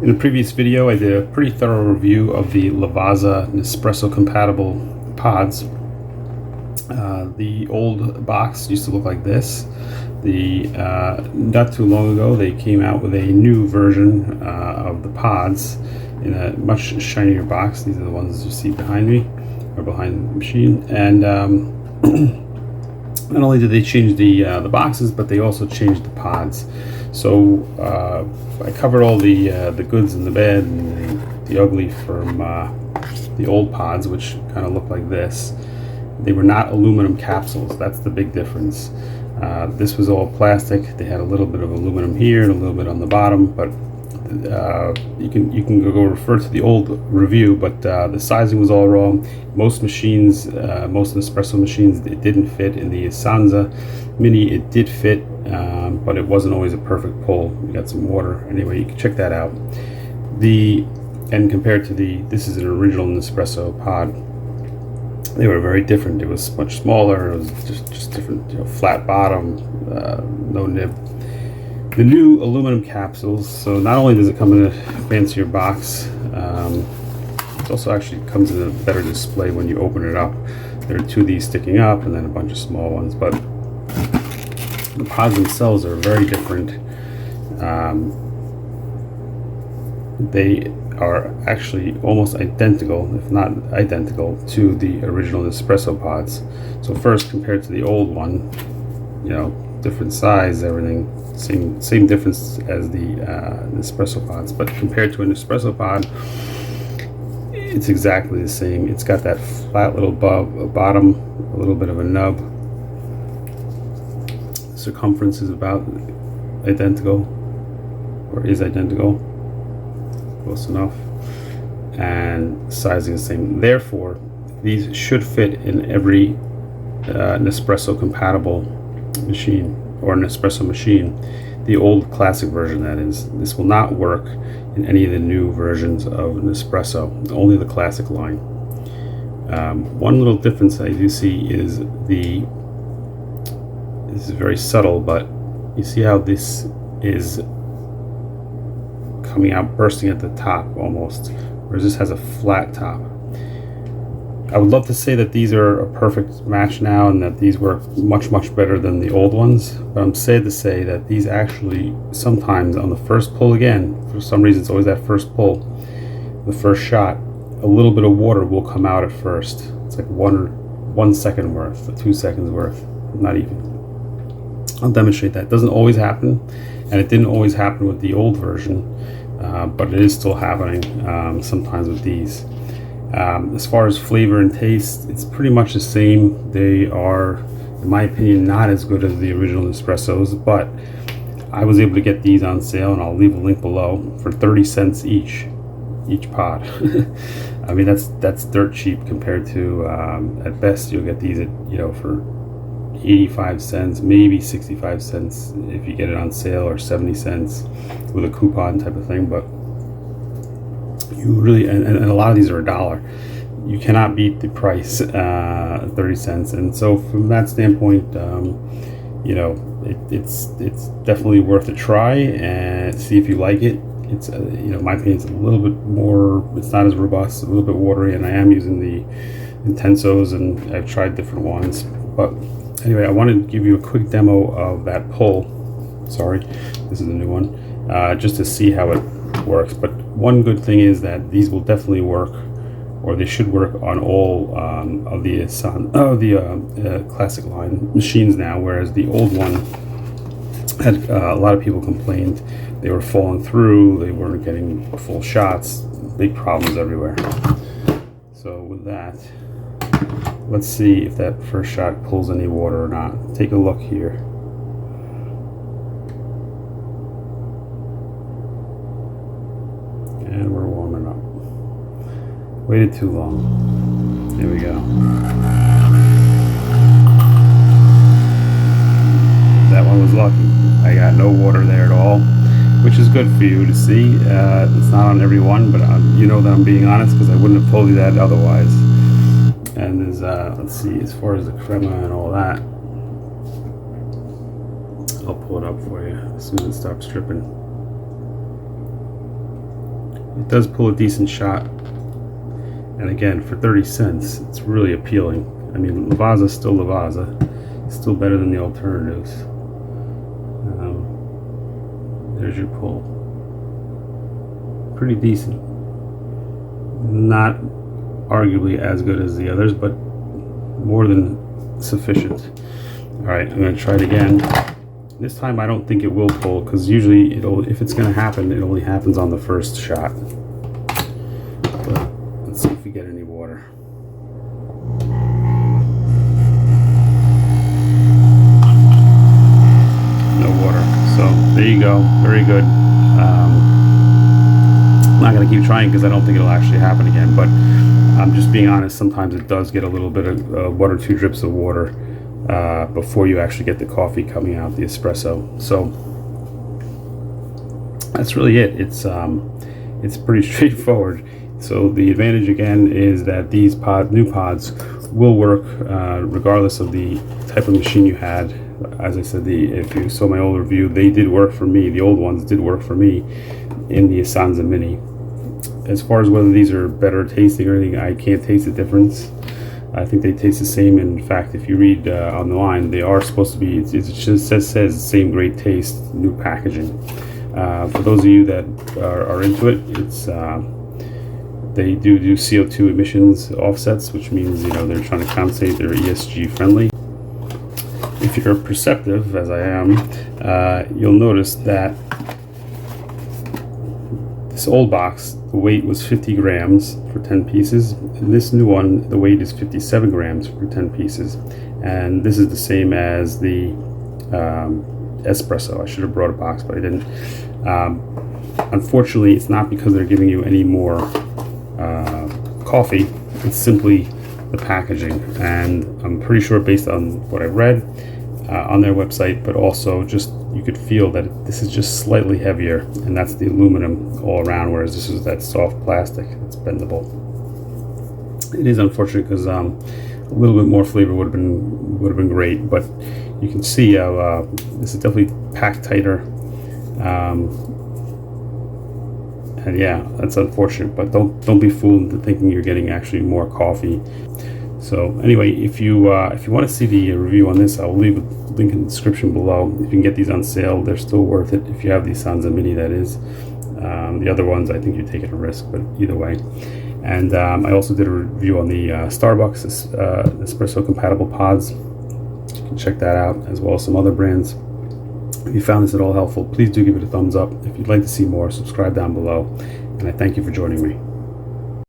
In a previous video, I did a pretty thorough review of the LavAzza Nespresso Compatible pods. The old box used to look like this. Not too long ago, they came out with a new version of the pods in a much shinier box. These are the ones you see behind me, or behind the machine. And not only did they change the boxes, but they also changed the pods. So I covered all the goods and the bad and the ugly from the old pods, which kind of look like this. They were not aluminum capsules. That's the big difference. This was all plastic. They had a little bit of aluminum here and a little bit on the bottom, but you can go refer to the old review. But the sizing was all wrong. Most machines, most Nespresso machines, it didn't fit. In the Allavazza Mini, it did fit, but it wasn't always a perfect pull. We got some water. Anyway, you can check that out. And compared to this is an original Nespresso pod. They were very different. It was much smaller. It was just different, flat bottom, no nib. The new aluminum capsules. So not only does it come in a fancier box, it also actually comes in a better display when you open it up. There are two of these sticking up, and then a bunch of small ones. But the pods themselves are very different. They are actually almost identical, if not identical, to the original Nespresso pods. So first, compared to the old one, different size, everything, same difference as the Nespresso pods. But compared to an Nespresso pod, it's exactly the same. It's got that flat little bottom, a little bit of a nub. Circumference is about identical, or is identical. Close enough. And sizing is the same. Therefore, these should fit in every Nespresso compatible machine, or Nespresso machine, the old classic version, that is. This will not work in any of the new versions of Nespresso, only the classic line. One little difference I do see is this is very subtle, but you see how this is coming out, bursting at the top almost, whereas this has a flat top. I would love to say that these are a perfect match now and that these work much better than the old ones, but I'm sad to say that these actually sometimes on the first pull, again, for some reason it's always that first pull, the first shot, a little bit of water will come out at first. It's like 1 second worth, or 2 seconds worth, not even. I'll demonstrate that. It doesn't always happen, and it didn't always happen with the old version, but it is still happening sometimes with these. As far as flavor and taste, it's pretty much the same. They are, in my opinion, not as good as the original Nespressos, but I was able to get these on sale, and I'll leave a link below, for 30 cents each pod. I mean, that's dirt cheap compared to, at best you'll get these at, for 85 cents, maybe 65 cents if you get it on sale, or 70 cents with a coupon type of thing. But you really, and a lot of these are $1. You cannot beat the price, 30 cents. And so from that standpoint, it's definitely worth a try and see if you like it. It's my opinion, it's a little bit more, it's not as robust, a little bit watery, and I am using the Intensos, and I've tried different ones. But anyway, I wanted to give you a quick demo of that pull. Sorry, this is the new one, just to see how it works. But one good thing is that these will definitely work, or they should work, on all of the classic line machines now, whereas the old one had a lot of people complained they were falling through, they weren't getting full shots, big problems everywhere. So with that, let's see if that first shot pulls any water or not. Take a look here. And we're warming up. Waited too long. Here we go. That one was lucky. I got no water there at all, which is good for you to see. It's not on every one, but you know that I'm being honest, because I wouldn't have told you that otherwise. And there's, let's see, as far as the crema and all that, I'll pull it up for you as soon as it stops dripping. it does pull a decent shot. And again, for 30 cents, it's really appealing. I mean, LavAzza is still LavAzza. It's still better than the alternatives. There's your pull. Pretty decent. Not arguably as good as the others, but more than sufficient. Alright, I'm going to try it again. This time I don't think it will pull, because usually if it's going to happen, it only happens on the first shot. But let's see if we get any water. No water. So there you go. Very good. I'm not going to keep trying because I don't think it'll actually happen again, but I'm just being honest. Sometimes it does get a little bit of 1 or 2 drips of water before you actually get the coffee coming out, the espresso. So that's really it. It's pretty straightforward. So the advantage again is that these new pods will work regardless of the type of machine you had. As I said, if you saw my old review, they did work for me. The old ones did work for me in the LavAzza Mini. As far as whether these are better tasting or anything, I can't taste the difference. I think they taste the same. In fact, if you read on the line, they are supposed to be, it just says same great taste, new packaging. For those of you that are into it, it's they do CO2 emissions offsets, which means they're trying to compensate, they're ESG friendly. If you're perceptive, as I am, you'll notice that this old box, the weight was 50 grams for 10 pieces, and this new one, the weight is 57 grams for 10 pieces. And this is the same as the espresso. I should have brought a box, but I didn't. Unfortunately, it's not because they're giving you any more coffee. It's simply the packaging, and I'm pretty sure based on what I read on their website, but also just you could feel that this is just slightly heavier, and that's the aluminum all around, whereas this is that soft plastic that's bendable. It is unfortunate because a little bit more flavor would have been great, but you can see how this is definitely packed tighter. And yeah, that's unfortunate, but don't be fooled into thinking you're getting actually more coffee. So anyway, if you want to see the review on this, I'll leave a link in the description below. If you can get these on sale, they're still worth it. If you have the LavAzza Mini, that is. The other ones, I think you're taking a risk, but either way. And I also did a review on the Starbucks Nespresso Compatible pods. You can check that out, as well as some other brands. If you found this at all helpful, please do give it a thumbs up. If you'd like to see more, subscribe down below. And I thank you for joining me.